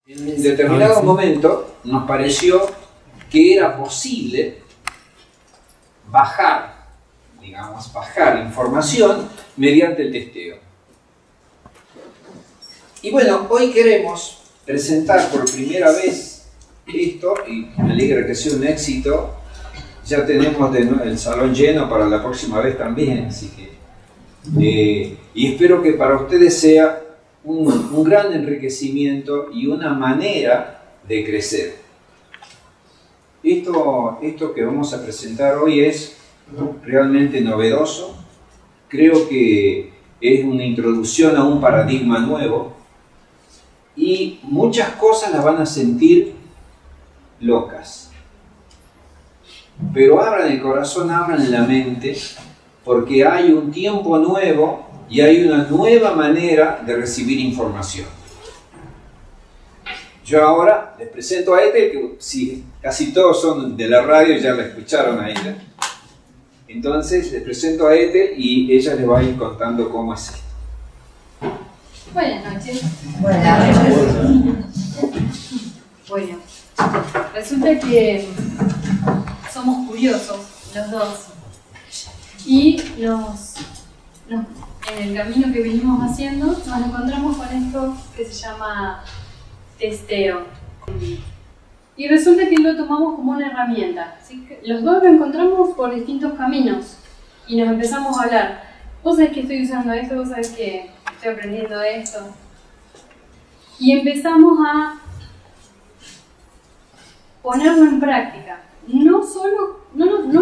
En determinado momento nos pareció que era posible bajar información mediante el testeo. Y bueno, hoy queremos presentar por primera vez esto, y me alegra que sea un éxito. Ya tenemos el salón lleno para la próxima vez también, así que y espero que para ustedes sea un gran enriquecimiento y una manera de crecer. Esto que vamos a presentar hoy es realmente novedoso. Creo que es una introducción a un paradigma nuevo y muchas cosas las van a sentir locas. Pero abran el corazón, abran la mente, porque hay un tiempo nuevo y hay una nueva manera de recibir información. Yo ahora les presento a Ethel, que sí, casi todos son de la radio, ya la escucharon a ella. Entonces les presento a Ethel y ella les va a ir contando cómo es esto. Buenas noches. Buenas noches. Bueno, resulta que somos curiosos los dos y en el camino que venimos haciendo nos encontramos con esto que se llama testeo. Y resulta que lo tomamos como una herramienta. ¿Sí? Los dos lo encontramos por distintos caminos y nos empezamos a hablar. Vos sabés que estoy usando esto, vos sabés que estoy aprendiendo esto. Y empezamos a ponerlo en práctica. No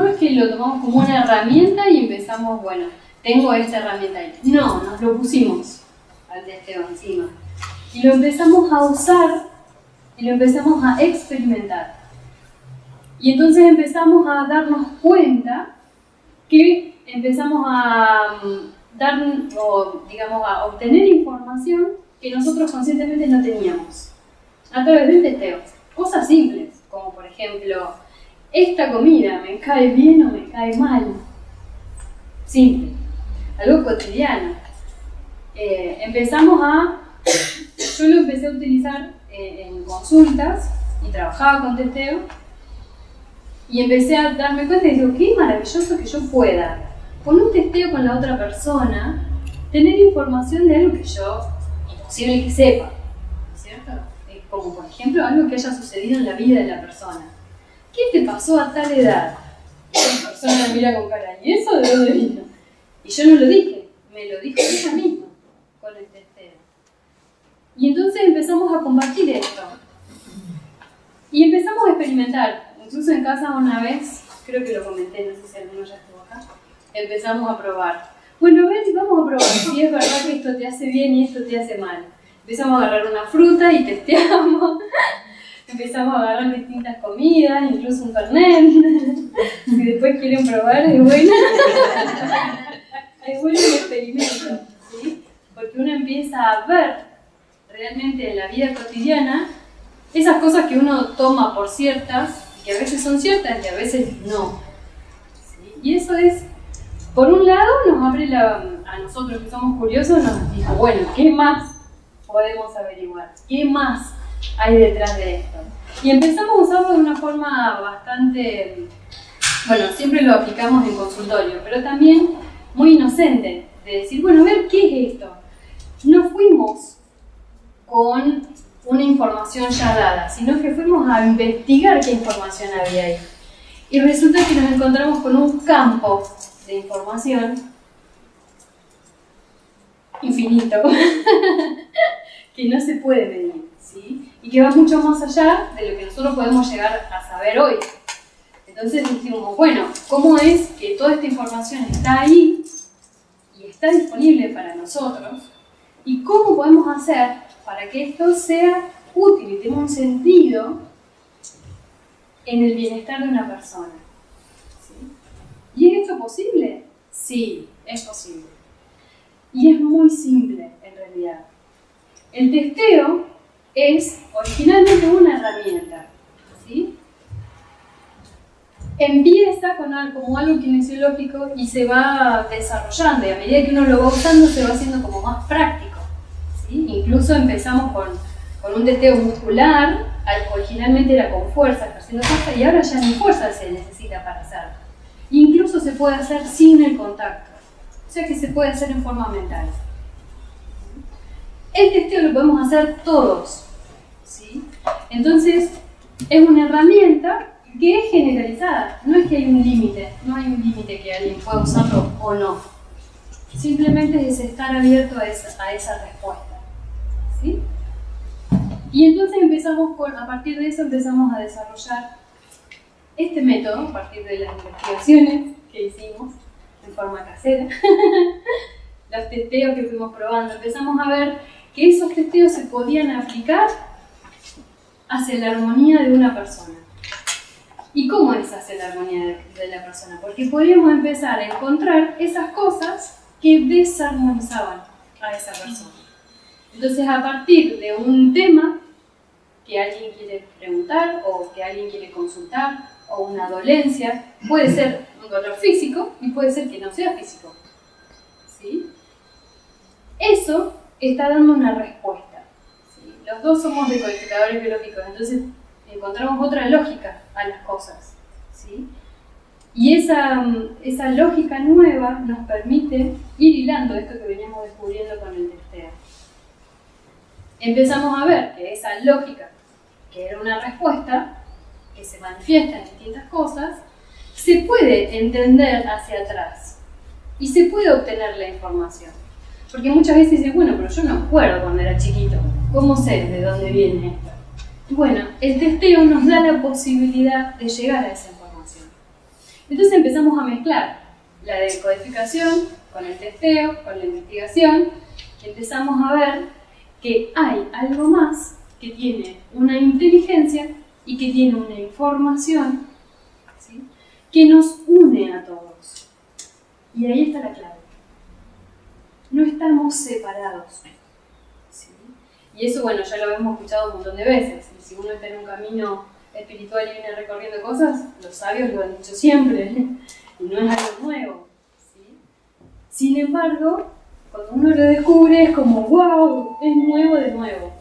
es que lo tomamos como una herramienta y empezamos, bueno, tengo esta herramienta ahí. No, nos lo pusimos al testeo encima. Y lo empezamos a usar y lo empezamos a experimentar. Y entonces empezamos a darnos cuenta que empezamos a a obtener información que nosotros conscientemente no teníamos a través del testeo. Cosas simples, como por ejemplo, esta comida me cae bien o me cae mal. Simple, algo cotidiano. Yo lo empecé a utilizar en consultas y trabajaba con testeo y empecé a darme cuenta y digo, qué maravilloso que yo pueda, con un testeo con la otra persona, tener información de algo que yo, imposible que sepa, ¿cierto? Como por ejemplo algo que haya sucedido en la vida de la persona. ¿Qué te pasó a tal edad? Y la persona me mira con cara, ¿y eso de dónde vino? Y yo no lo dije, me lo dijo ella misma con el testeo. Y entonces empezamos a compartir esto. Y empezamos a experimentar. Incluso en casa una vez, creo que lo comenté, no sé si alguno ya estuvo acá, empezamos a probar. Bueno, a ver, vamos a probar si es verdad que esto te hace bien y esto te hace mal. Empezamos a agarrar una fruta y testeamos. Empezamos a agarrar distintas comidas, incluso un fernet. Si después quieren probar, es bueno. Es bueno el experimento, ¿sí? Porque uno empieza a ver realmente en la vida cotidiana esas cosas que uno toma por ciertas, que a veces son ciertas y a veces no. ¿Sí? Y eso es, por un lado, nos abre a nosotros que somos curiosos, nos dice, bueno, ¿qué más podemos averiguar? ¿Qué más hay detrás de esto? Y empezamos a usarlo de una forma bastante, bueno, siempre lo aplicamos en consultorio, pero también muy inocente, de decir, bueno, a ver, ¿qué es esto? No fuimos con una información ya dada, sino que fuimos a investigar qué información había ahí. Y resulta que nos encontramos con un campo de información infinito, que no se puede medir, ¿sí? Y que va mucho más allá de lo que nosotros podemos llegar a saber hoy. Entonces decimos, bueno, ¿cómo es que toda esta información está ahí y está disponible para nosotros? ¿Y cómo podemos hacer para que esto sea útil y tenga un sentido en el bienestar de una persona? ¿Sí? ¿Y es esto posible? Sí, es posible. Y es muy simple, en realidad. El testeo es originalmente una herramienta, ¿sí? Empieza como algo kinesiológico y se va desarrollando, y a medida que uno lo va usando se va haciendo como más práctico, ¿sí? Incluso empezamos con con un testeo muscular, originalmente era con fuerza, ejerciendo fuerza, y ahora ya ni fuerza se necesita para hacerlo. Incluso se puede hacer sin el contacto, o sea que se puede hacer en forma mental. El testeo lo podemos hacer todos, ¿sí? Entonces, es una herramienta que es generalizada, no es que hay un límite, no hay un límite que alguien pueda usarlo o no. Simplemente es estar abierto a esa respuesta, ¿sí? Y entonces a partir de eso empezamos a desarrollar este método, a partir de las investigaciones que hicimos en forma casera, los testeos que fuimos probando, empezamos a ver que esos testeos se podían aplicar hacia la armonía de una persona. ¿Y cómo es hacia la armonía de la persona? Porque podíamos empezar a encontrar esas cosas que desarmonizaban a esa persona. Entonces, a partir de un tema que alguien quiere preguntar o que alguien quiere consultar, o una dolencia, puede ser un dolor físico y puede ser que no sea físico, ¿sí? Eso está dando una respuesta, ¿sí? Los dos somos decodificadores biológicos, entonces encontramos otra lógica a las cosas, ¿sí? Y esa lógica nueva nos permite ir hilando esto que veníamos descubriendo con el testeo. Empezamos a ver que esa lógica, que era una respuesta, que se manifiesta en distintas cosas, se puede entender hacia atrás y se puede obtener la información. Porque muchas veces dicen, bueno, pero yo no acuerdo cuando era chiquito, ¿cómo sé de dónde viene esto? Y bueno, el testeo nos da la posibilidad de llegar a esa información. Entonces empezamos a mezclar la decodificación con el testeo, con la investigación, empezamos a ver que hay algo más que tiene una inteligencia y que tiene una información, ¿sí?, que nos une a todos. Y ahí está la clave. No estamos separados, ¿sí? Y eso, bueno, ya lo hemos escuchado un montón de veces. Y si uno está en un camino espiritual y viene recorriendo cosas, los sabios lo han dicho siempre, y no es algo nuevo, ¿sí? Sin embargo, cuando uno lo descubre es como, wow, es nuevo de nuevo.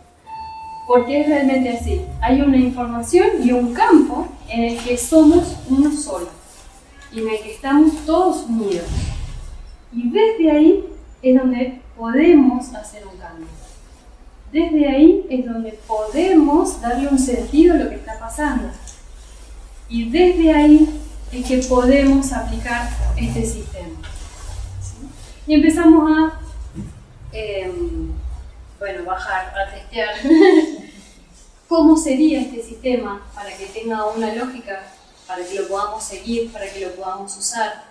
Porque es realmente así. Hay una información y un campo en el que somos uno solo. Y en el que estamos todos unidos. Y desde ahí es donde podemos hacer un cambio. Desde ahí es donde podemos darle un sentido a lo que está pasando. Y desde ahí es que podemos aplicar este sistema, ¿sí? Y empezamos a bajar, a testear cómo sería este sistema para que tenga una lógica, para que lo podamos seguir, para que lo podamos usar.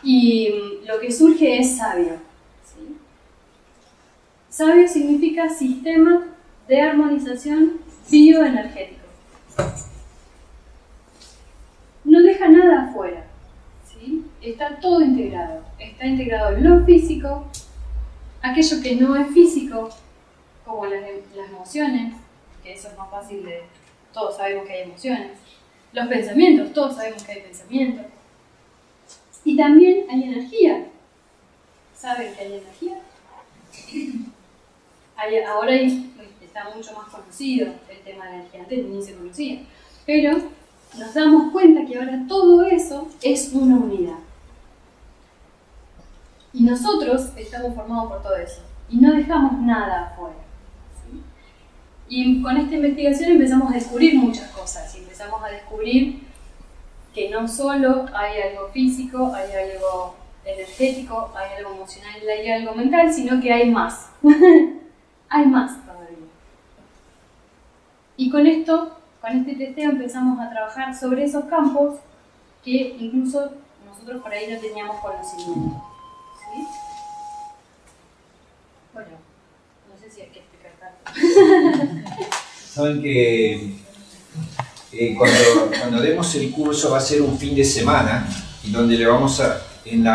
Y lo que surge es sabio, ¿sí? Sabio significa sistema de armonización bioenergético. No deja nada afuera, ¿sí? Está todo integrado. Está integrado lo físico, aquello que no es físico, como las emociones, que eso es más fácil de... Todos sabemos que hay emociones. Los pensamientos, todos sabemos que hay pensamientos. Y también hay energía. ¿Saben que hay energía? Ahora está mucho más conocido el tema de la energía, antes ni se conocía. Pero nos damos cuenta que ahora todo eso es una unidad. Y nosotros estamos formados por todo eso. Y no dejamos nada afuera, ¿sí? Y con esta investigación empezamos a descubrir muchas cosas. Y empezamos a descubrir que no solo hay algo físico, hay algo energético, hay algo emocional, hay algo mental, sino que hay más. Hay más todavía. Y con este testeo empezamos a trabajar sobre esos campos que incluso nosotros por ahí no teníamos conocimiento. ¿Sí? Bueno, no sé si hay que explicar tanto. Saben que cuando demos el curso va a ser un fin de semana y donde le vamos a, en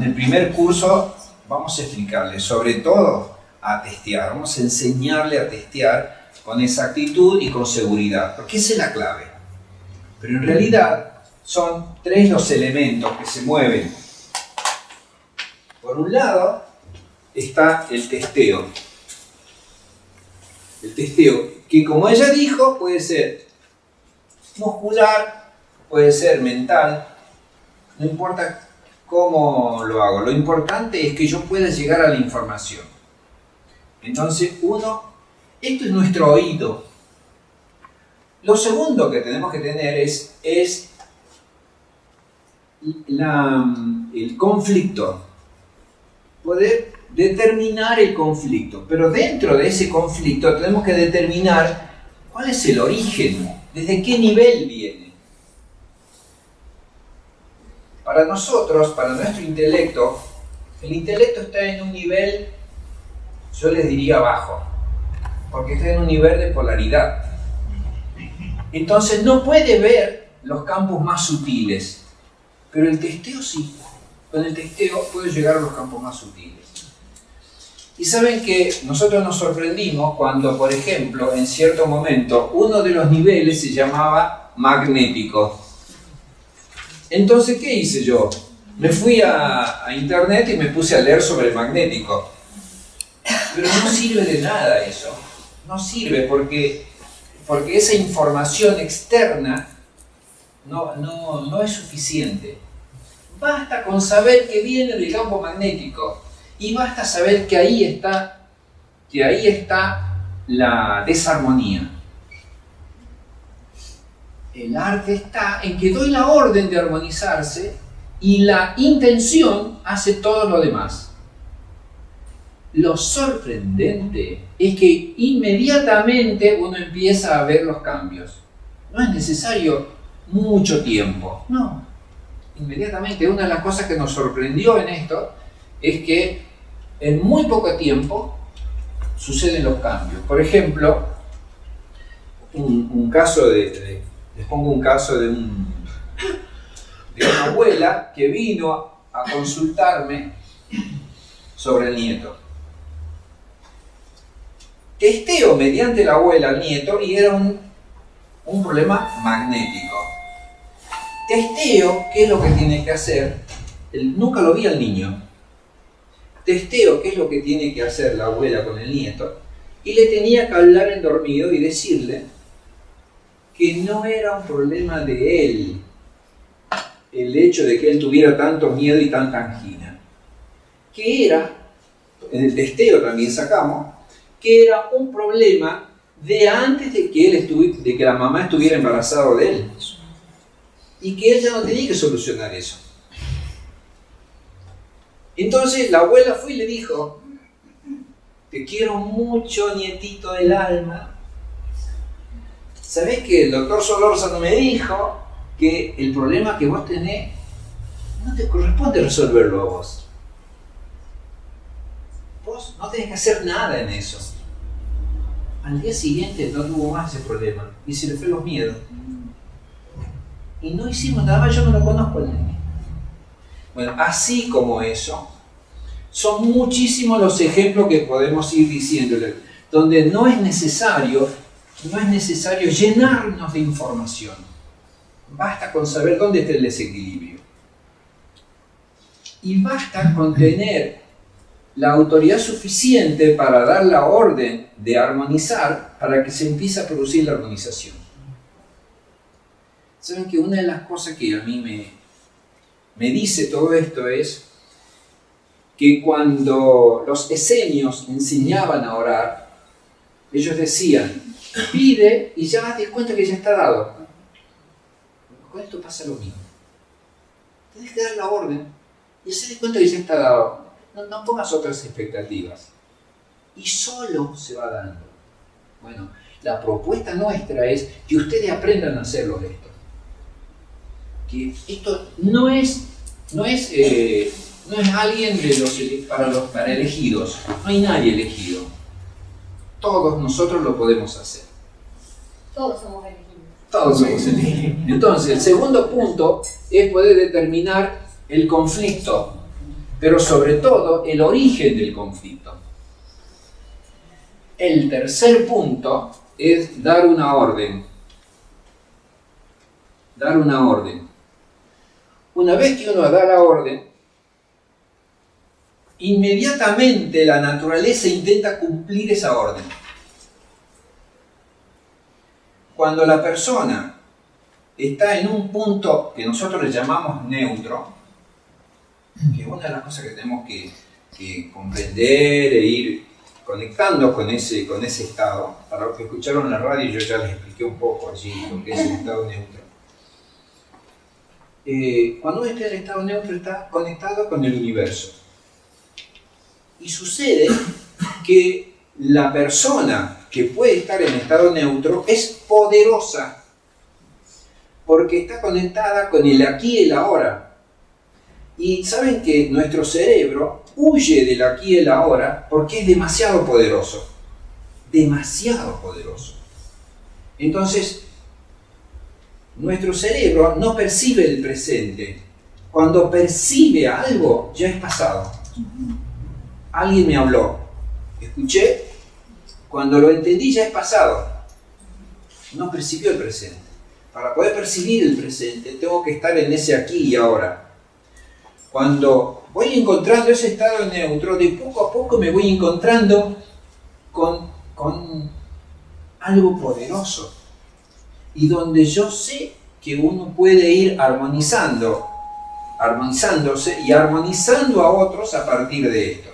el primer curso vamos a explicarle sobre todo a testear, vamos a enseñarle a testear con exactitud y con seguridad, porque esa es la clave. Pero en realidad son 3 los elementos que se mueven. Por un lado está el testeo. el testeo, que como ella dijo, puede ser muscular, puede ser mental, no importa cómo lo hago, lo importante es que yo pueda llegar a la información. Entonces, esto es nuestro oído. Lo segundo que tenemos que tener es el conflicto. Poder determinar el conflicto. Pero dentro de ese conflicto tenemos que determinar cuál es el origen, desde qué nivel viene. Para nosotros, para nuestro intelecto, el intelecto está en un nivel, yo les diría bajo, porque está en un nivel de polaridad. Entonces no puede ver los campos más sutiles, pero el testeo sí. Con el testeo puede llegar a los campos más sutiles. Y saben que nosotros nos sorprendimos cuando, por ejemplo, en cierto momento, uno de los niveles se llamaba magnético. Entonces, ¿qué hice yo? Me fui a internet y me puse a leer sobre el magnético. Pero no sirve de nada eso. No sirve porque esa información externa no es suficiente. Basta con saber que viene del campo magnético y basta saber que ahí está la desarmonía. El arte está en que doy la orden de armonizarse y la intención hace todo lo demás. Lo sorprendente es que inmediatamente uno empieza a ver los cambios. No es necesario mucho tiempo, no. Inmediatamente, una de las cosas que nos sorprendió en esto es que en muy poco tiempo suceden los cambios. Por ejemplo, les pongo un caso de una abuela que vino a consultarme sobre el nieto. Testeo mediante la abuela al nieto y era un problema magnético. Testeo qué es lo que tiene que hacer. Nunca lo vi al niño. Testeo qué es lo que tiene que hacer la abuela con el nieto y le tenía que hablar en dormido y decirle que no era un problema de él el hecho de que él tuviera tanto miedo y tanta angina, que era, en el testeo también sacamos, que era un problema de antes de que la mamá estuviera embarazada de él y que ella no tenía que solucionar eso. Entonces la abuela fue y le dijo: te quiero mucho, nietito del alma. ¿Sabés que el doctor Solórzano me dijo que el problema que vos tenés no te corresponde resolverlo a vos? Vos no tenés que hacer nada en eso. Al día siguiente no tuvo más ese problema y se le fue los miedos. Y no hicimos nada más, yo no lo conozco al nene. Bueno, así como eso, son muchísimos los ejemplos que podemos ir diciéndole, donde no es necesario llenarnos de información. Basta con saber dónde está el desequilibrio. Y basta con tener la autoridad suficiente para dar la orden de armonizar para que se empiece a producir la armonización. Saben que una de las cosas que a mí me dice todo esto es que cuando los esenios enseñaban a orar, ellos decían: pide y ya te das cuenta que ya está dado. Con esto pasa lo mismo. Tienes que dar la orden y se das cuenta que ya está dado. No pongas otras expectativas. Y solo se va dando. Bueno, la propuesta nuestra es que ustedes aprendan a hacerlo esto. Que esto no es alguien para elegidos. No hay nadie elegido. Todos nosotros lo podemos hacer. Todos somos elegidos. Todos somos elegidos. Entonces, el segundo punto es poder determinar el conflicto, pero sobre todo el origen del conflicto. El tercer punto es dar una orden. Dar una orden. Una vez que uno da la orden, inmediatamente la naturaleza intenta cumplir esa orden. cuando la persona está en un punto que nosotros le llamamos neutro, que es una de las cosas que tenemos que comprender e ir conectando con ese estado. Para los que escucharon en la radio, yo ya les expliqué un poco allí lo que es el estado neutro. Cuando uno está en el estado neutro, está conectado con el universo. Y sucede que la persona que puede estar en estado neutro es poderosa, porque está conectada con el aquí y el ahora. Y saben que nuestro cerebro huye del aquí y el ahora porque es demasiado poderoso. Demasiado poderoso. Entonces, nuestro cerebro no percibe el presente. Cuando percibe algo, ya es pasado. Alguien me habló, escuché, cuando lo entendí ya es pasado. No percibió el presente. Para poder percibir el presente, tengo que estar en ese aquí y ahora. Cuando voy encontrando ese estado neutro, de poco a poco me voy encontrando con algo poderoso. Y donde yo sé que uno puede ir armonizándose y armonizando a otros a partir de esto.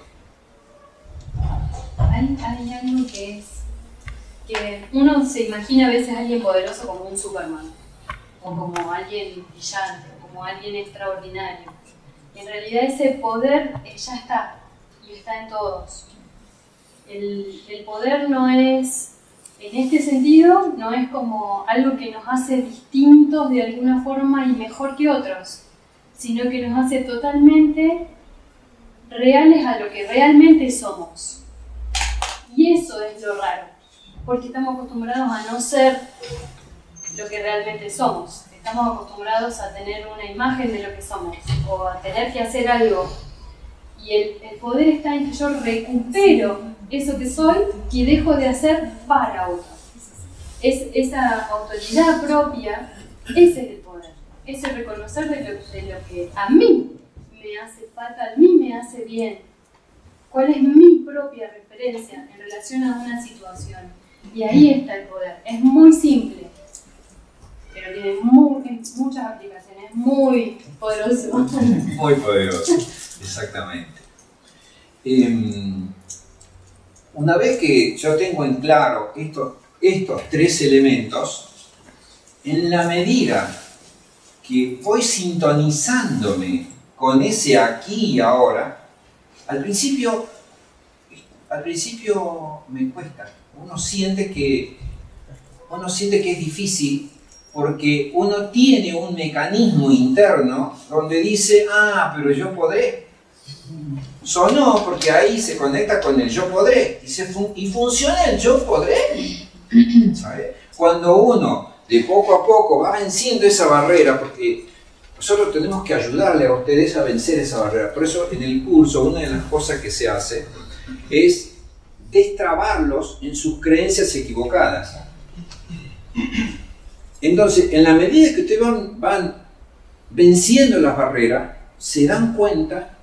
Hay algo que es que uno se imagina a veces a alguien poderoso como un Superman, o como alguien brillante, o como alguien extraordinario. Y en realidad ese poder ya está, y está en todos. El poder no es, en este sentido, no es como algo que nos hace distintos de alguna forma y mejor que otros, sino que nos hace totalmente reales a lo que realmente somos. Y eso es lo raro, porque estamos acostumbrados a no ser lo que realmente somos. Estamos acostumbrados a tener una imagen de lo que somos, o a tener que hacer algo. Y el poder está en que yo recupero eso que soy, que dejo de hacer para otros. Esa autoridad propia, ese es el poder. Es el reconocer de lo que a mí me hace falta, a mí me hace bien. ¿Cuál es mi propia referencia en relación a una situación? Y ahí está el poder. Es muy simple, pero tiene muchas aplicaciones, muy poderoso. Muy poderoso, exactamente. Una vez que yo tengo en claro estos tres elementos, en la medida que voy sintonizándome con ese aquí y ahora, al principio me cuesta. Uno siente que es difícil porque uno tiene un mecanismo interno donde dice, pero yo podré. Sonó porque ahí se conecta con el yo podré y funciona el yo podré. ¿Sabe? Cuando uno de poco a poco va venciendo esa barrera, porque nosotros tenemos que ayudarle a ustedes a vencer esa barrera. Por eso en el curso una de las cosas que se hace es destrabarlos en sus creencias equivocadas. Entonces, en la medida que ustedes van venciendo las barreras, se dan cuenta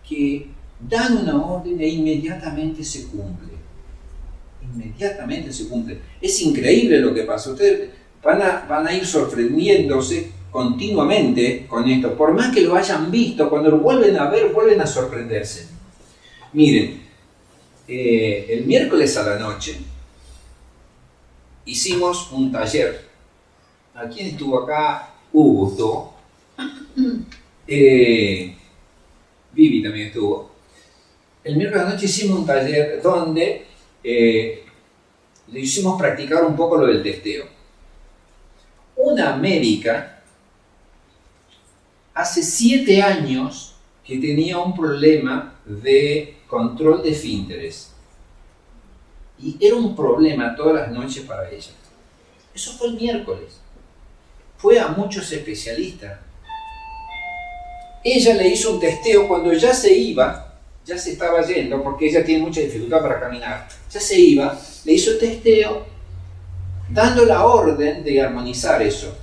que dan una orden e inmediatamente se cumple. Inmediatamente se cumple. Es increíble lo que pasa. Ustedes van a ir sorprendiéndose continuamente con esto. Por más que lo hayan visto, cuando lo vuelven a ver, vuelven a sorprenderse. Miren, el miércoles a la noche hicimos un taller. ¿A quién estuvo acá? Hugo estuvo. Vivi también estuvo. El miércoles a la noche hicimos un taller donde le hicimos practicar un poco lo del testeo. Una médica hace 7 años que tenía un problema de control de esfínteres. Y era un problema todas las noches para ella. Eso fue el miércoles. Fue a muchos especialistas. Ella le hizo un testeo cuando ya se iba, ya se estaba yendo, porque ella tiene mucha dificultad para caminar. Ya se iba, le hizo el testeo, dando la orden de armonizar eso.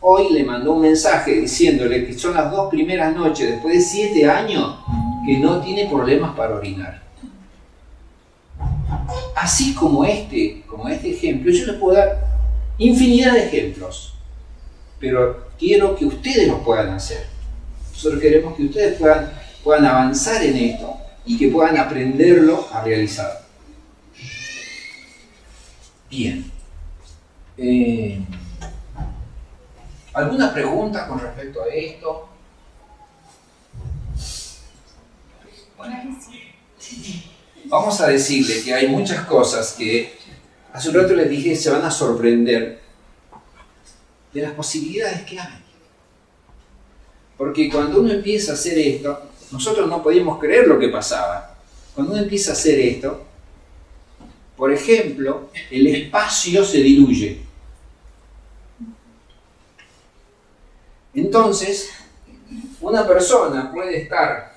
Hoy le mandó un mensaje diciéndole que son las 2 primeras noches, después de 7 años, que no tiene problemas para orinar. así como este ejemplo, yo les puedo dar infinidad de ejemplos, pero quiero que ustedes los puedan hacer. Nosotros queremos que ustedes puedan avanzar en esto y que puedan aprenderlo a realizar. Bien. ¿Alguna pregunta con respecto a esto? Vamos a decirle que hay muchas cosas que hace un rato les dije se van a sorprender de las posibilidades que hay. Porque cuando uno empieza a hacer esto, nosotros no podíamos creer lo que pasaba. Cuando uno empieza a hacer esto, por ejemplo, el espacio se diluye. Entonces, una persona puede estar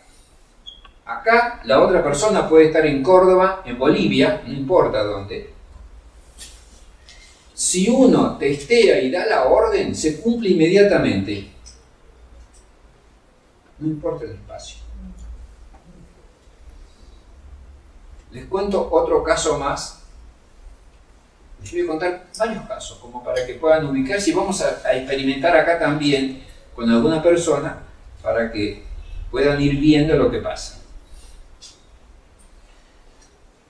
acá, la otra persona puede estar en Córdoba, en Bolivia, no importa dónde. Si uno testea y da la orden, se cumple inmediatamente. No importa el espacio. Les cuento otro caso más. Les voy a contar varios casos, como para que puedan ubicarse, y vamos a experimentar acá también con alguna persona para que puedan ir viendo lo que pasa.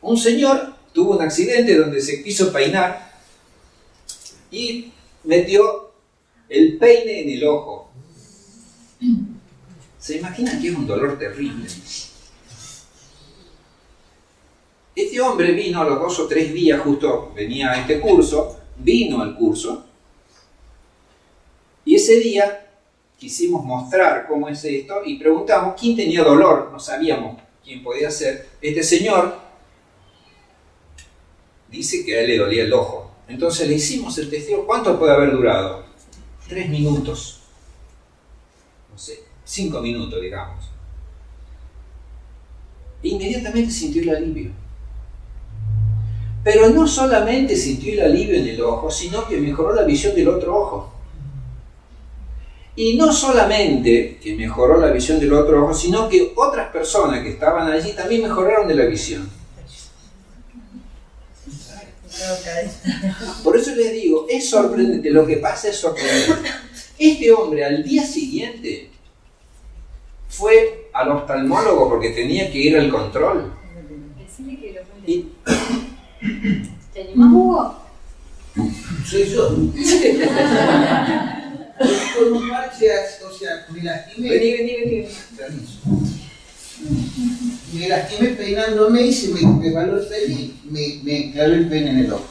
Un señor tuvo un accidente donde se quiso peinar y metió el peine en el ojo. ¿Se imaginan que es un dolor terrible? Este hombre vino a los 2 o 3 días, justo venía a este curso, vino al curso, y ese día quisimos mostrar cómo es esto y preguntamos quién tenía dolor, no sabíamos quién podía ser. Este señor dice que a él le dolía el ojo. Entonces le hicimos el testeo. ¿Cuánto puede haber durado? 3 minutos. No sé, 5 minutos, digamos. E inmediatamente sintió el alivio. Pero no solamente sintió el alivio en el ojo, sino que mejoró la visión del otro ojo. Y no solamente que mejoró la visión del otro ojo, sino que otras personas que estaban allí también mejoraron de la visión. Por eso les digo, es sorprendente, lo que pasa es sorprendente. Este hombre al día siguiente fue al oftalmólogo porque tenía que ir al control. Decirle que lo cuente. ¿Te animás, Hugo? Soy yo. Con un parche, o sea, me lastimé. Vení. Me lastimé peinándome y se me resbaló el pene y me clavé el pene en el ojo.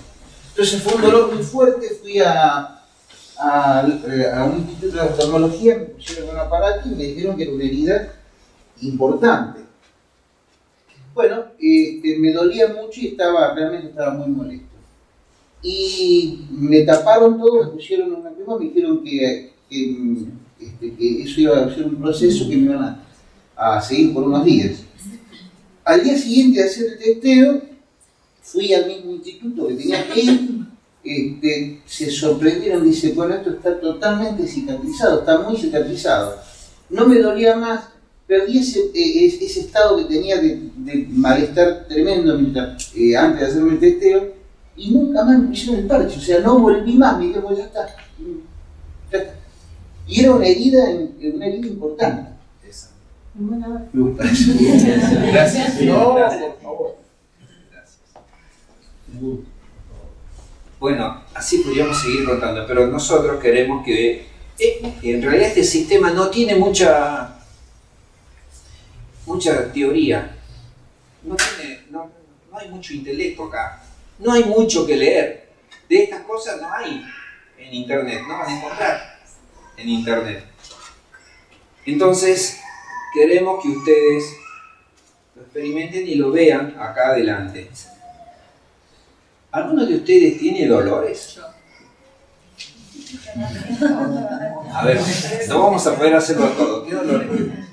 Entonces fue un dolor muy fuerte, fui a un instituto de oftalmología, me pusieron un aparato y me dijeron que era una herida importante. Bueno, me dolía mucho y realmente estaba muy molesto. Y me taparon todo, me pusieron una crema, me dijeron que eso iba a ser un proceso que me iban a seguir por unos días. Al día siguiente de hacer el testeo, fui al mismo instituto que tenía que ir, se sorprendieron, dice, bueno, esto está totalmente cicatrizado, está muy cicatrizado. No me dolía más, perdí ese estado que tenía de malestar tremendo antes de hacerme el testeo, y nunca más me pusieron el parche, o sea, no volví más, me dije, pues ya está. Y era una herida importante. Gracias. No, Gracias. por favor. Gracias. Bueno, así podríamos seguir contando, pero nosotros queremos que en realidad este sistema no tiene mucha teoría, no hay mucho intelecto acá, no hay mucho que leer. De estas cosas no hay en internet, no van a encontrar en internet. Entonces queremos que ustedes lo experimenten y lo vean acá adelante. ¿Alguno de ustedes tiene dolores? A ver, no vamos a poder hacerlo todo. ¿Qué dolores tienen?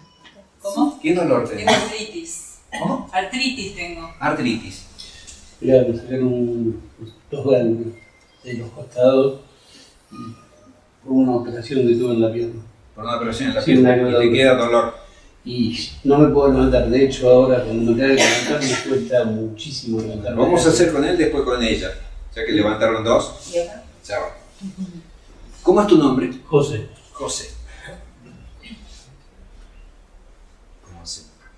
¿Cómo? ¿Qué dolor Tengo tenés? artritis. ¿Cómo? Artritis tengo. Artritis. Mirá, me salieron 2 ganglios de los costados por una operación que tuve en la pierna. Por una operación en la Sí, pierna una y te queda dolor. Y no me puedo levantar. De hecho, ahora cuando me tengo que levantar me cuesta muchísimo levantarme. Vamos a hacer con él, después con ella. Ya que levantaron dos. Ya va. ¿Cómo es tu nombre? José. José.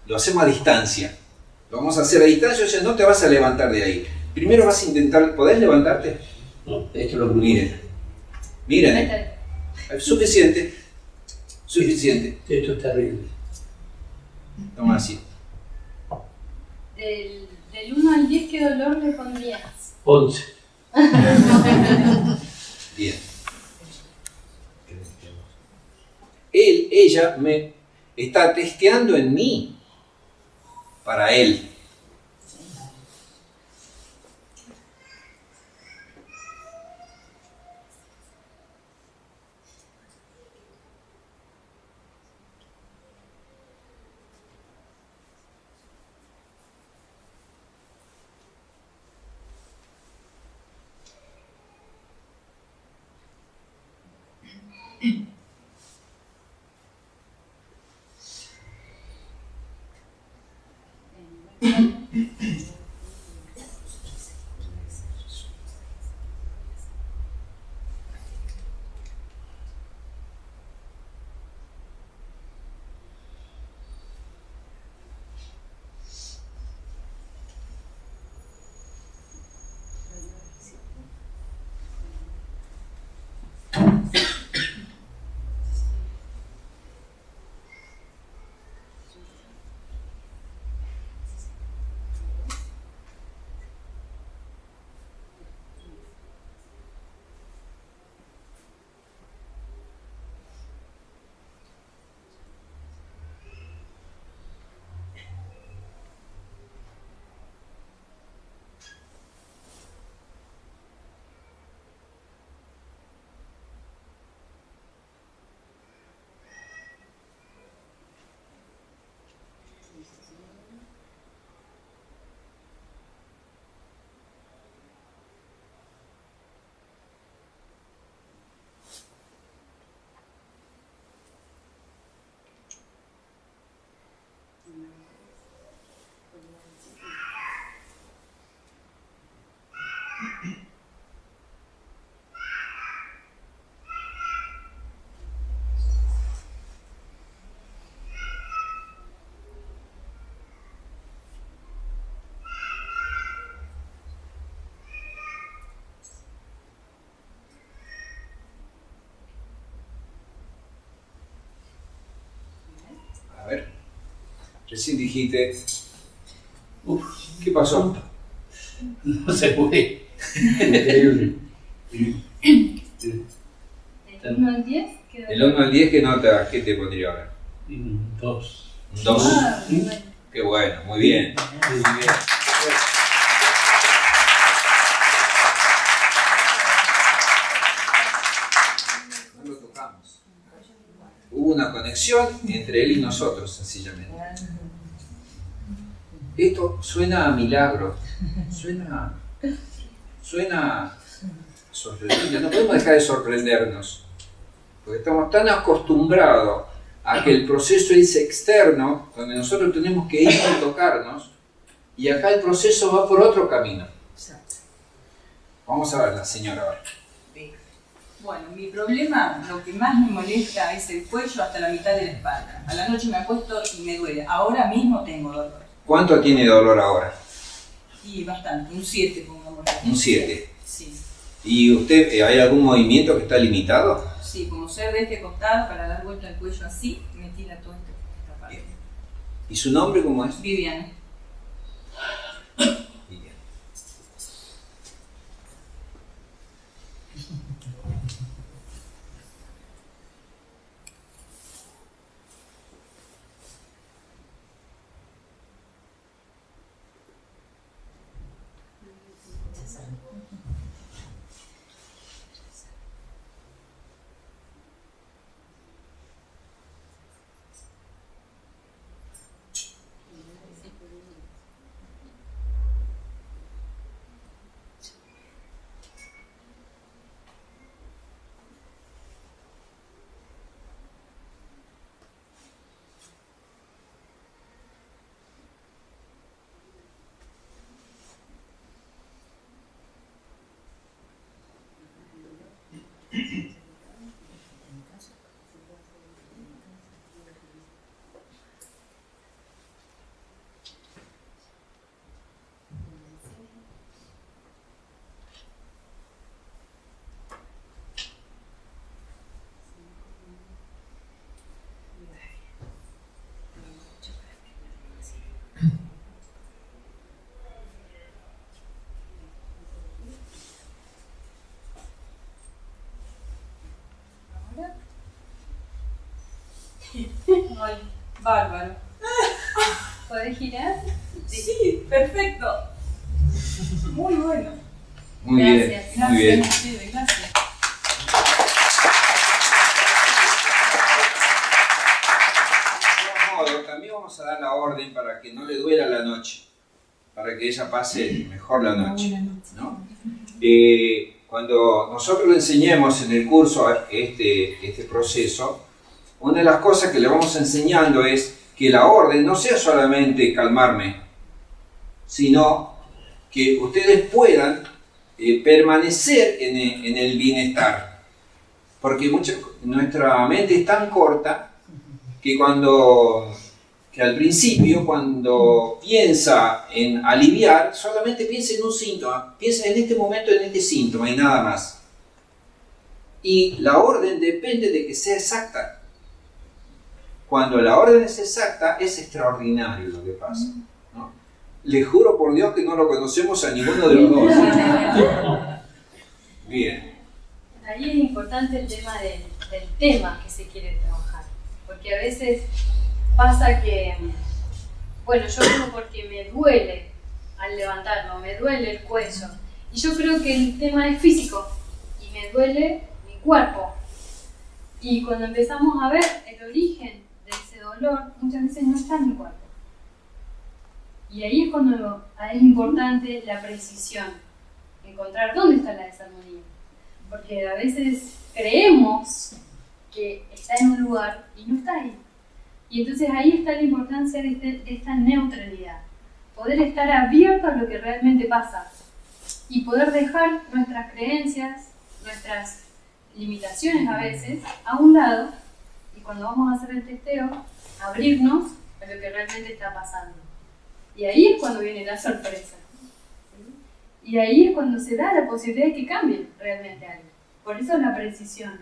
Lo hacemos a distancia. Lo vamos a hacer a distancia, o sea, no te vas a levantar de ahí. Primero vas a intentar, ¿podés levantarte? No, esto es lo que Miren. Miren. Suficiente. Suficiente. Esto es terrible. Toma así. Del 1 al 10, ¿qué dolor le pondrías? 11. Bien. Ella me está testeando en mí para él. A ver. Recién dijiste. ¿Qué pasó? No se puede. Increíble. Del 1 al 10, ¿qué dolor? Del 1 al 10, ¿qué nota? ¿Qué te pondría ahora? 2. Un 2. Ah, bueno. Qué bueno, muy bien. Muy bien. No lo tocamos. Hubo una conexión entre él y nosotros, sencillamente. Esto suena a milagro. Suena sorprendente. No podemos dejar de sorprendernos. Porque estamos tan acostumbrados a que el proceso es externo, donde nosotros tenemos que ir a tocarnos, y acá el proceso va por otro camino. Vamos a ver la señora ahora. Bueno, mi problema, lo que más me molesta es el cuello hasta la mitad de la espalda. A la noche me acuesto y me duele. Ahora mismo tengo dolor. ¿Cuánto tiene dolor ahora? Y bastante, un 7 pongamos. Un 7. Sí. ¿Y usted, hay algún movimiento que está limitado? Sí, como ser de este costado para dar vuelta al cuello así, me tira toda esta parte. ¿Y su nombre cómo es? Viviana. Bien. Ay, bárbaro. ¿Podés girar? Sí, perfecto. Muy bueno. Muy Gracias. bien, muy bien. Gracias, gracias. También vamos a dar la orden para que no le duela la noche, para que ella pase mejor la noche, ¿no? Cuando nosotros le enseñemos en el curso este proceso, una de las cosas que le vamos enseñando es que la orden no sea solamente calmarme, sino que ustedes puedan permanecer en el bienestar, porque nuestra mente es tan corta que al principio, cuando piensa en aliviar, solamente piensa en un síntoma, piensa en este momento, en este síntoma y nada más. Y la orden depende de que sea exacta. Cuando la orden es exacta, es extraordinario lo que pasa, ¿no? Le juro por Dios que no lo conocemos a ninguno de los dos. Bien. Ahí es importante el tema del tema que se quiere trabajar, porque a veces pasa que, bueno, yo como porque me duele al levantarme, me duele el cuello, y yo creo que el tema es físico, y me duele mi cuerpo. Y cuando empezamos a ver el origen de ese dolor, muchas veces no está en mi cuerpo. Y ahí es cuando es importante la precisión, encontrar dónde está la desarmonía. Porque a veces creemos que está en un lugar y no está ahí. Y entonces ahí está la importancia de esta neutralidad. Poder estar abierto a lo que realmente pasa. Y poder dejar nuestras creencias, nuestras limitaciones a veces, a un lado. Y cuando vamos a hacer el testeo, abrirnos a lo que realmente está pasando. Y ahí es cuando viene la sorpresa. ¿Sí? Y ahí es cuando se da la posibilidad de que cambie realmente algo. Por eso la precisión.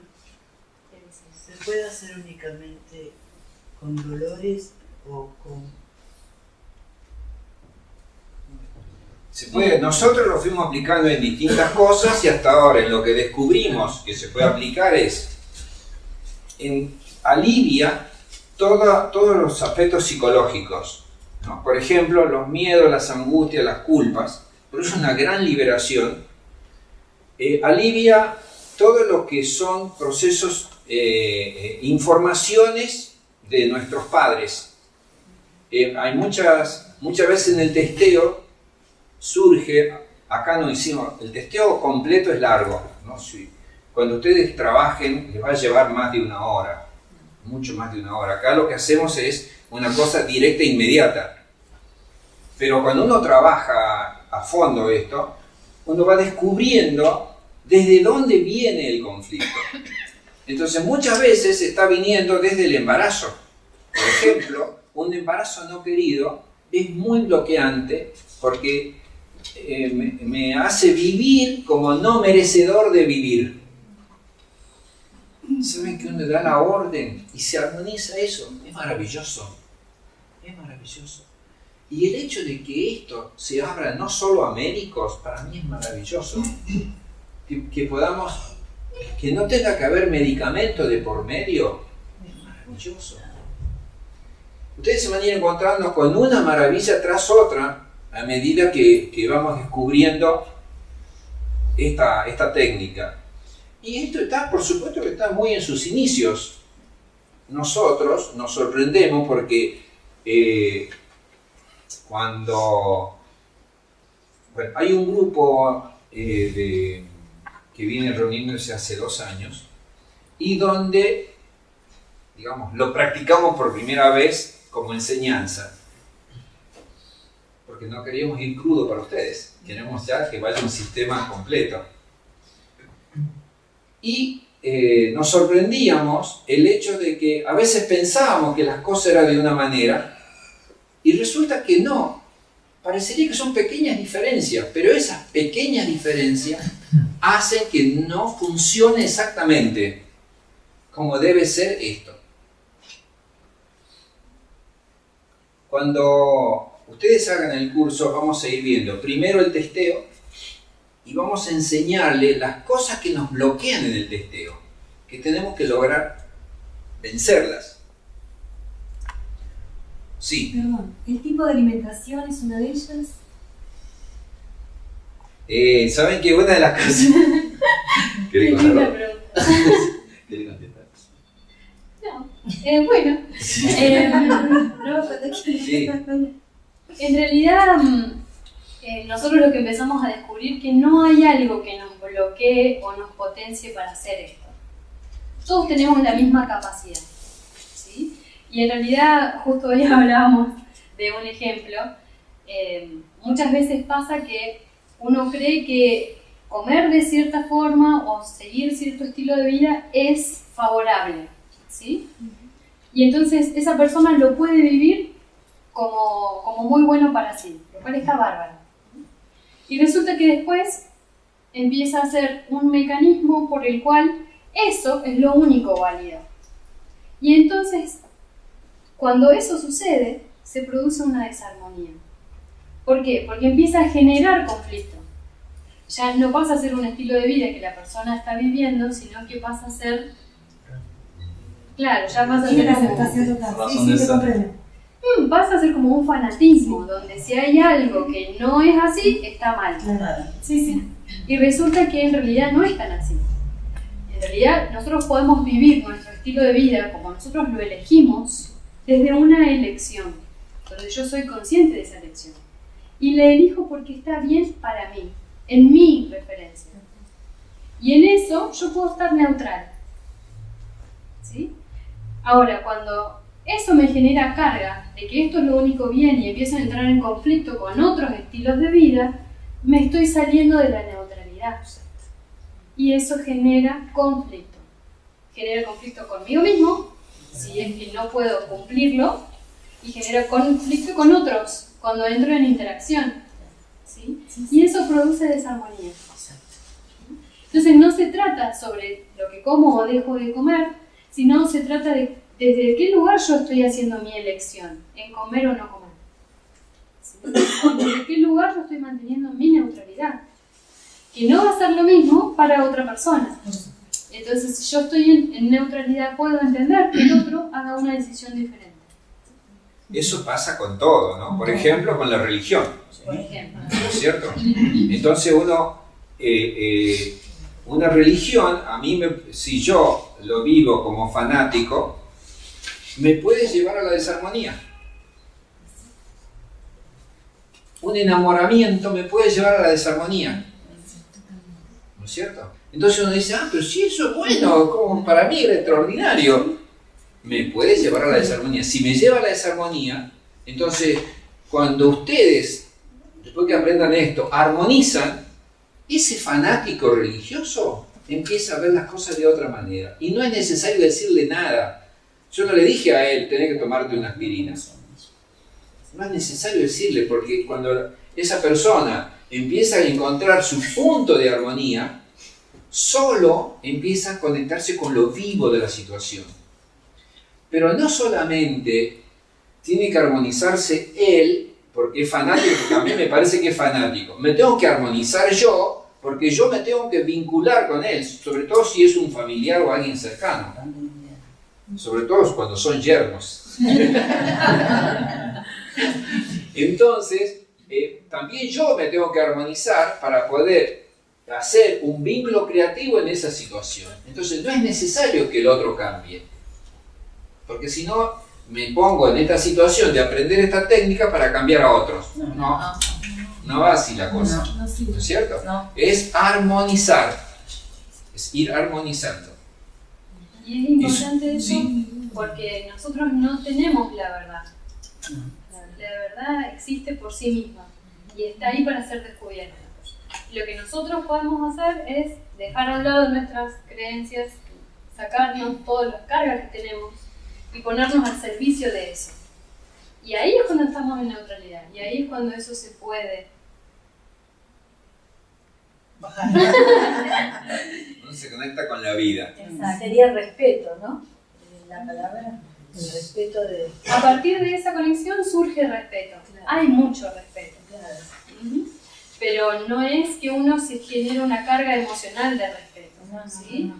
¿Se puede hacer únicamente con dolores o con...? Se puede, nosotros lo fuimos aplicando en distintas cosas y hasta ahora en lo que descubrimos que se puede aplicar es alivia todos los aspectos psicológicos, ¿no? Por ejemplo, los miedos, las angustias, las culpas, por eso es una gran liberación. Alivia todo lo que son procesos, informaciones de nuestros padres. Hay muchas veces en el testeo surge, acá no hicimos, el testeo completo es largo, ¿no? Cuando ustedes trabajen les va a llevar más de una hora, mucho más de una hora. Acá lo que hacemos es una cosa directa e inmediata. Pero cuando uno trabaja a fondo esto, uno va descubriendo desde dónde viene el conflicto. Entonces muchas veces está viniendo desde el embarazo. Por ejemplo, un embarazo no querido es muy bloqueante porque me hace vivir como no merecedor de vivir. ¿Saben que uno da la orden y se armoniza eso? Es maravilloso. Es maravilloso. Y el hecho de que esto se abra no solo a médicos, para mí es maravilloso. Que podamos, que no tenga que haber medicamento de por medio, es maravilloso. Ustedes se van a ir encontrando con una maravilla tras otra a medida que vamos descubriendo esta técnica. Y esto está, por supuesto que está muy en sus inicios. Nosotros nos sorprendemos porque cuando hay un grupo que viene reuniéndose hace 2 años y donde, digamos, lo practicamos por primera vez como enseñanza, porque no queríamos ir crudo para ustedes, queremos ya que vaya un sistema completo. Y nos sorprendíamos el hecho de que a veces pensábamos que las cosas eran de una manera y resulta que no. Parecería que son pequeñas diferencias, pero esas pequeñas diferencias hacen que no funcione exactamente como debe ser esto. Cuando ustedes hagan el curso vamos a ir viendo primero el testeo y vamos a enseñarles las cosas que nos bloquean en el testeo, que tenemos que lograr vencerlas. Sí. Perdón, ¿el tipo de alimentación es una de ellas? ¿Saben que una de las cosas... ¿Querés Qué linda contarlo? pregunta. ¿Querés contestar? No, bueno. No, cuando Sí. En realidad, nosotros lo que empezamos a descubrir que no hay algo que nos bloquee o nos potencie para hacer esto. Todos tenemos la misma capacidad, ¿sí? Y en realidad, justo hoy hablábamos de un ejemplo, muchas veces pasa que uno cree que comer de cierta forma o seguir cierto estilo de vida es favorable, ¿sí? Y entonces esa persona lo puede vivir como muy bueno para sí, lo cual está bárbaro. Y resulta que después empieza a ser un mecanismo por el cual eso es lo único válido. Y entonces, cuando eso sucede, se produce una desarmonía. ¿Por qué? Porque empieza a generar conflicto. Ya no pasa a ser un estilo de vida que la persona está viviendo, sino que pasa a ser... Claro, ya pasa a Tiene ser la como... aceptación total. Razón Sí, de sí, te ser. comprendo. Pasa a ser como un fanatismo, donde si hay algo que no es así, está mal. Claro. Sí, sí. Y resulta que en realidad no es tan así. En realidad nosotros podemos vivir nuestro estilo de vida como nosotros lo elegimos desde una elección, donde yo soy consciente de esa elección. Y la elijo porque está bien para mí, en mi preferencia. Y en eso yo puedo estar neutral. ¿Sí? Ahora, cuando eso me genera carga de que esto es lo único bien y empiezo a entrar en conflicto con otros estilos de vida, me estoy saliendo de la neutralidad. Y eso genera conflicto. Genera conflicto conmigo mismo, si es que no puedo cumplirlo, y genera conflicto con otros cuando entro en interacción. ¿Sí? Y eso produce desarmonía. Entonces no se trata sobre lo que como o dejo de comer, sino se trata de desde qué lugar yo estoy haciendo mi elección, en comer o no comer. ¿Sí? O desde qué lugar yo estoy manteniendo mi neutralidad, que no va a ser lo mismo para otra persona. Entonces, si yo estoy en neutralidad, puedo entender que el otro haga una decisión diferente. Eso pasa con todo, ¿no? Por ejemplo, con la religión, Por ejemplo. ¿no es cierto? Entonces uno, una religión, si yo lo vivo como fanático, me puede llevar a la desarmonía. Un enamoramiento me puede llevar a la desarmonía. ¿No es cierto? Entonces uno dice, pero si eso es bueno, como para mí era extraordinario. Me puede llevar a la desarmonía. Si me lleva a la desarmonía, entonces cuando ustedes, después que aprendan esto, armonizan, ese fanático religioso empieza a ver las cosas de otra manera. Y no es necesario decirle nada. Yo no le dije a él, tenés que tomarte una aspirina. No es necesario decirle, porque cuando esa persona empieza a encontrar su punto de armonía, solo empieza a conectarse con lo vivo de la situación. Pero no solamente tiene que armonizarse él, porque es fanático, porque a mí me parece que es fanático. Me tengo que armonizar yo, porque yo me tengo que vincular con él, sobre todo si es un familiar o alguien cercano. Sobre todo cuando son yernos. Entonces, también yo me tengo que armonizar para poder hacer un vínculo creativo en esa situación. Entonces, no es necesario que el otro cambie. Porque si no, me pongo en esta situación de aprender esta técnica para cambiar a otros. No va así la cosa. ¿No es cierto? Es armonizar. Es ir armonizando. Y es importante eso porque nosotros no tenemos la verdad. La verdad existe por sí misma y está ahí para ser descubierta. Lo que nosotros podemos hacer es dejar a un lado nuestras creencias, sacarnos todas las cargas que tenemos y ponernos al servicio de eso. Y ahí es cuando estamos en neutralidad y ahí es cuando eso se puede bajar. Uno se conecta con la vida. Sería respeto, ¿no? La palabra, el respeto de... A partir de esa conexión surge respeto. Claro. Hay mucho respeto. Claro. Pero no es que uno se genere una carga emocional de respeto. ¿Sí?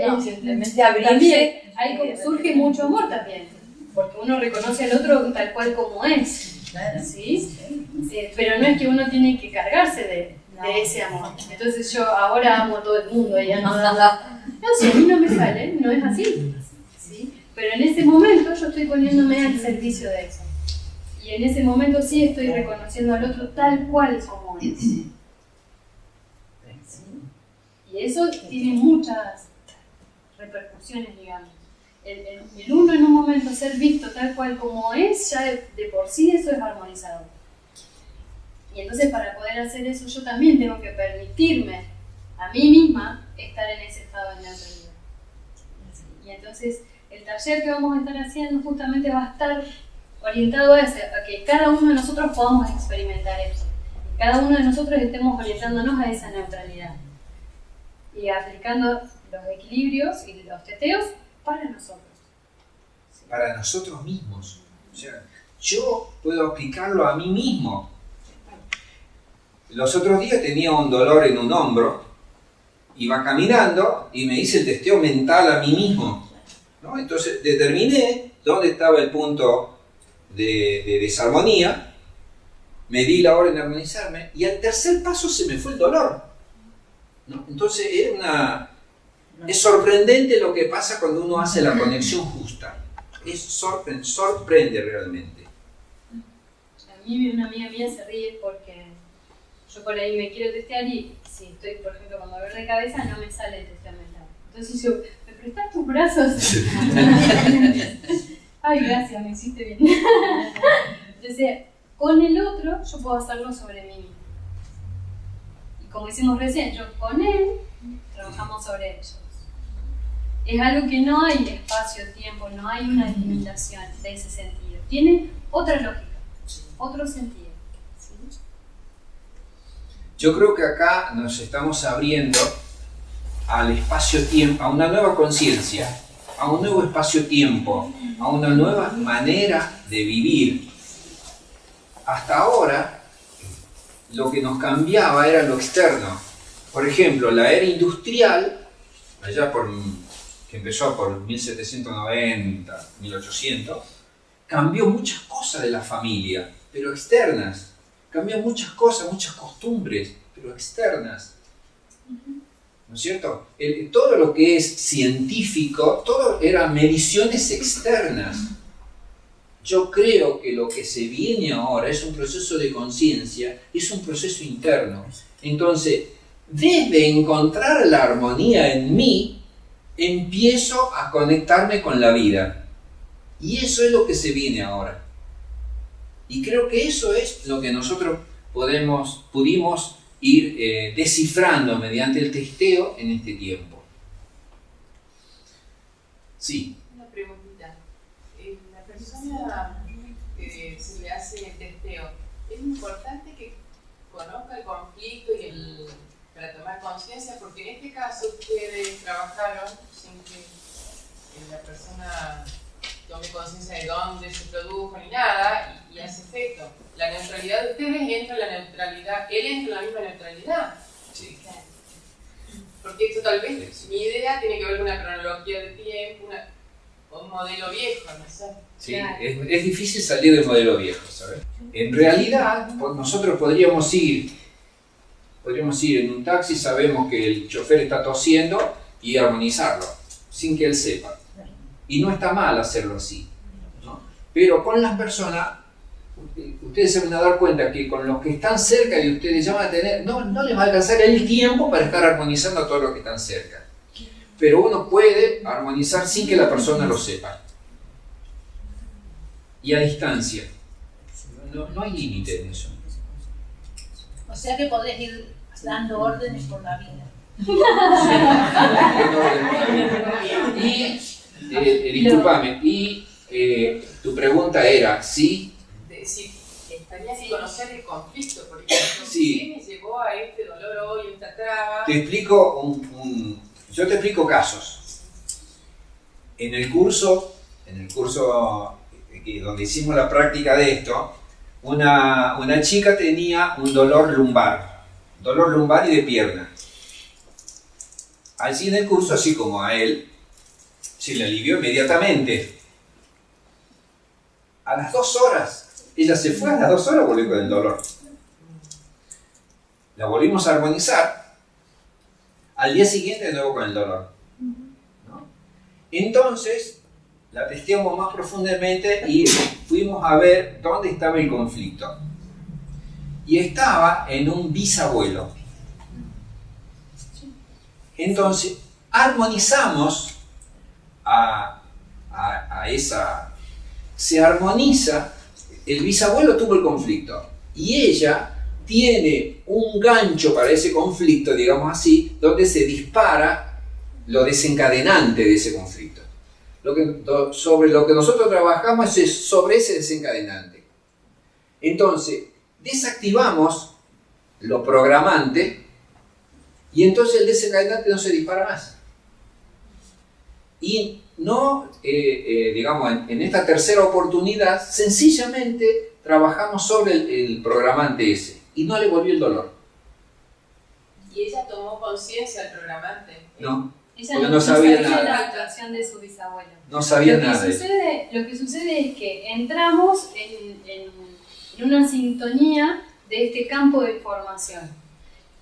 No, simplemente abrirse. También surge mucho amor también. porque uno reconoce al otro tal cual como es, Claro. ¿sí? Pero no es que uno tiene que cargarse de ese amor. Entonces yo ahora amo a todo el mundo y no, si a mí no me sale, no es así, ¿sí? Pero en ese momento yo estoy poniéndome al servicio de eso. Y en ese momento sí estoy reconociendo al otro tal cual como es. ¿Sí? Y eso tiene muchas repercusiones, digamos. El uno en un momento ser visto tal cual como es, ya de por sí eso es armonizador. Y entonces para poder hacer eso yo también tengo que permitirme a mí misma estar en ese estado de neutralidad. Y entonces el taller que vamos a estar haciendo justamente va a estar orientado a que cada uno de nosotros podamos experimentar eso. Y cada uno de nosotros estemos orientándonos a esa neutralidad. Y aplicando los equilibrios y los teteos para nosotros. Para nosotros mismos. O sea, yo puedo aplicarlo a mí mismo. Los otros días tenía un dolor en un hombro, iba caminando y me hice el testeo mental a mí mismo, ¿no? Entonces determiné dónde estaba el punto de desarmonía, me di la orden de armonizarme y al tercer paso se me fue el dolor, ¿no? Entonces es sorprendente lo que pasa cuando uno hace la conexión justa. Sorprende realmente. A mí una amiga mía se ríe porque yo por ahí me quiero testear y si estoy, por ejemplo, con dolor de cabeza no me sale el testeo mental. Entonces yo, ¿me prestás tus brazos? Ay, gracias, me hiciste bien. Entonces, con el otro yo puedo hacerlo sobre mí mismo. Y como hicimos recién, yo con él trabajamos sobre ellos. Es algo que no hay espacio-tiempo, no hay una limitación de ese sentido. Tiene otra lógica, otro sentido. Yo creo que acá nos estamos abriendo al espacio-tiempo, a una nueva conciencia, a un nuevo espacio-tiempo, a una nueva manera de vivir. Hasta ahora, lo que nos cambiaba era lo externo. Por ejemplo, la era industrial, allá que empezó por 1790, 1800, cambió muchas cosas de la familia, pero externas. Cambió muchas cosas, muchas costumbres, pero externas. ¿No es cierto? Todo lo que es científico, todo eran mediciones externas. Yo creo que lo que se viene ahora es un proceso de conciencia, es un proceso interno. Entonces, desde encontrar la armonía en mí, empiezo a conectarme con la vida. Y eso es lo que se viene ahora. Y creo que eso es lo que nosotros pudimos ir descifrando mediante el testeo en este tiempo. Sí. Una preguntita. La persona que se le hace el testeo, ¿es importante que conozca el conflicto para tomar conciencia? Porque en este caso ustedes trabajaron sin que la persona tome conciencia de dónde se produjo ni nada y hace efecto. La neutralidad de ustedes entra en la neutralidad, él entra en la misma neutralidad. Sí. Porque esto tal vez, mi idea tiene que ver con una cronología de tiempo, un modelo viejo, no sé. Sí, es difícil salir del modelo viejo, ¿sabes? En realidad, nosotros podríamos ir en un taxi, sabemos que el chofer está tosiendo y armonizarlo, sin que él sepa. Y no está mal hacerlo así, ¿no? Pero con las personas, ustedes se van a dar cuenta que con los que están cerca de ustedes ya van a tener, no les va a alcanzar el tiempo para estar armonizando a todos los que están cerca. Pero uno puede armonizar sin que la persona lo sepa. Y a distancia. No hay límite en eso. O sea que podés ir dando órdenes por la vida. Y discúlpame, y tu pregunta era, ¿sí? Si estaría que conocer el conflicto, por ejemplo, Sí. ¿qué me llevó a este dolor hoy, esta traba? Te explico yo te explico casos. En el curso donde hicimos la práctica de esto, una chica tenía un dolor lumbar y de pierna. Allí en el curso, así como a él, se le alivió inmediatamente. A las 2 horas, ella se fue, a las 2 horas volvió con el dolor. La volvimos a armonizar. Al día siguiente de nuevo con el dolor. ¿No? Entonces, la testeamos más profundamente y fuimos a ver dónde estaba el conflicto. Y estaba en un bisabuelo. Entonces, armonizamos a esa... Se armoniza, el bisabuelo tuvo el conflicto y ella tiene un gancho para ese conflicto, digamos así, donde se dispara lo desencadenante de ese conflicto. Sobre lo que nosotros trabajamos es sobre ese desencadenante. Entonces, desactivamos lo programante y entonces el desencadenante no se dispara más. Y no, digamos, en esta tercera oportunidad, sencillamente trabajamos sobre el programante ese y no le volvió el dolor. ¿Y ella tomó conciencia del programante? No, Ella porque no sabía la nada. situación de su bisabuelo. No sabía Lo que nada. sucede es que entramos en una sintonía de este campo de información.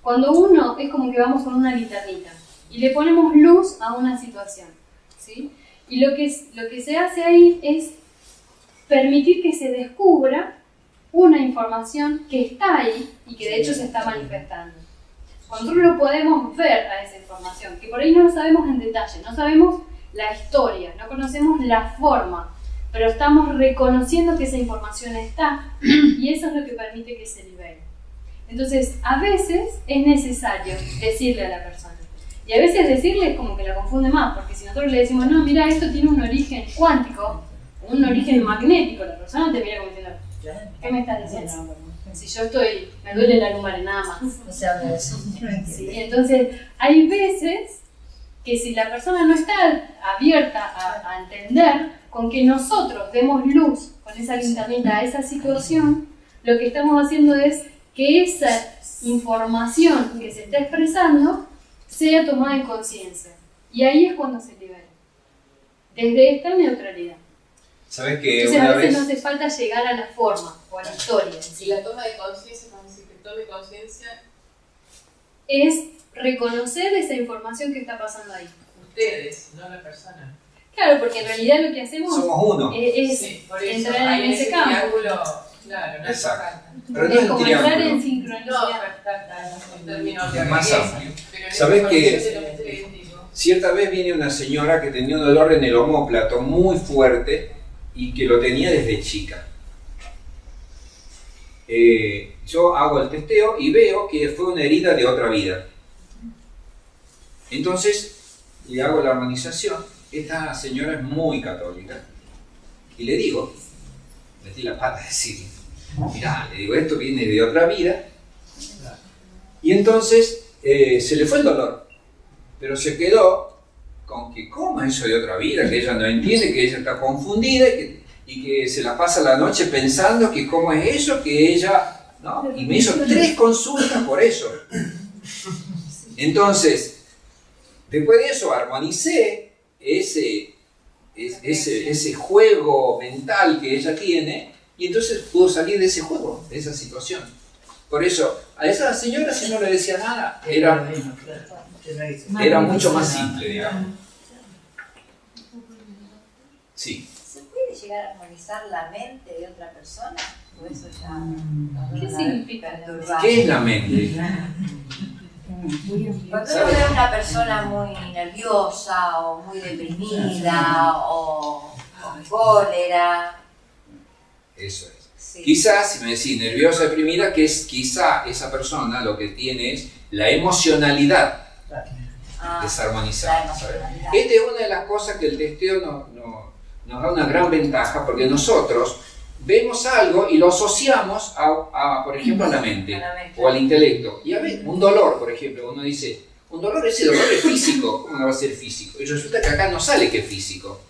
Cuando uno es como que vamos con una linternita y le ponemos luz a una situación, ¿sí? Y lo que se hace ahí es permitir que se descubra una información que está ahí y que de hecho se está manifestando. Nosotros lo podemos ver a esa información, que por ahí no lo sabemos en detalle, no sabemos la historia, no conocemos la forma, pero estamos reconociendo que esa información está y eso es lo que permite que se libere. Entonces, a veces es necesario decirle a la persona. Y a veces decirle es como que la confunde más, porque si nosotros le decimos, no, mira, esto tiene un origen cuántico, un origen magnético, la persona te mira como diciendo, ¿qué me estás diciendo? Si yo me duele la lumbar, nada más. No se habla de eso. Sí, entonces, hay veces que si la persona no está abierta a entender, con que nosotros demos luz con esa linternita a esa situación, lo que estamos haciendo es que esa información que se está expresando sea tomada en conciencia. Y ahí es cuando se libera. Desde esta neutralidad. ¿Sabes que Entonces una a veces vez... no hace falta llegar a la forma o a la historia. Si la toma de conciencia, cuando dice que tome conciencia, Es reconocer esa información que está pasando ahí. ustedes, no la persona. Claro, porque en realidad lo que hacemos Somos uno. es Sí, por eso entrar hay en ese campo. triángulo, claro, no hace Exacto. falta. Pero no Es es el como entrar en triángulo. No, sincronicidad. está en términos de Es más organización, amplio. pero en ¿Sabés esa qué? conciencia lo que te digo. Cierta vez viene una señora que tenía un dolor en el omóplato muy fuerte y que lo tenía desde chica. Yo hago el testeo y veo que fue una herida de otra vida. Entonces le hago la armonización. Esta señora es muy católica y le digo, metí la pata a decir, mirá, le digo, esto viene de otra vida. Y entonces se le fue el dolor, pero se quedó con que cómo eso de otra vida, que ella no entiende, que ella está confundida y que se la pasa la noche pensando que cómo es eso, que ella, ¿no? Y me hizo 3 consultas por eso. Entonces, después de eso armonicé ese juego mental que ella tiene y entonces pudo salir de ese juego, de esa situación. Por eso, a esa señora si no le decía nada, era mucho más simple, digamos. Sí. ¿Se puede llegar a armonizar la mente de otra persona? ¿O eso ya ¿Qué significa? ¿Qué es la mente? Cuando uno ve a una persona muy nerviosa o muy deprimida o con cólera. Eso es. Sí. Quizás, si me decís nerviosa, deprimida, que es quizá esa persona lo que tiene es la emocionalidad desarmonizada. la ¿sabes? emocionalidad. Esta es una de las cosas que el testeo nos da una gran ventaja, porque nosotros vemos algo y lo asociamos por ejemplo, a la mente o al intelecto. Y a ver, un dolor, por ejemplo, uno dice, un dolor, ese dolor es físico, ¿cómo no va a ser físico? Y resulta que acá no sale que es físico.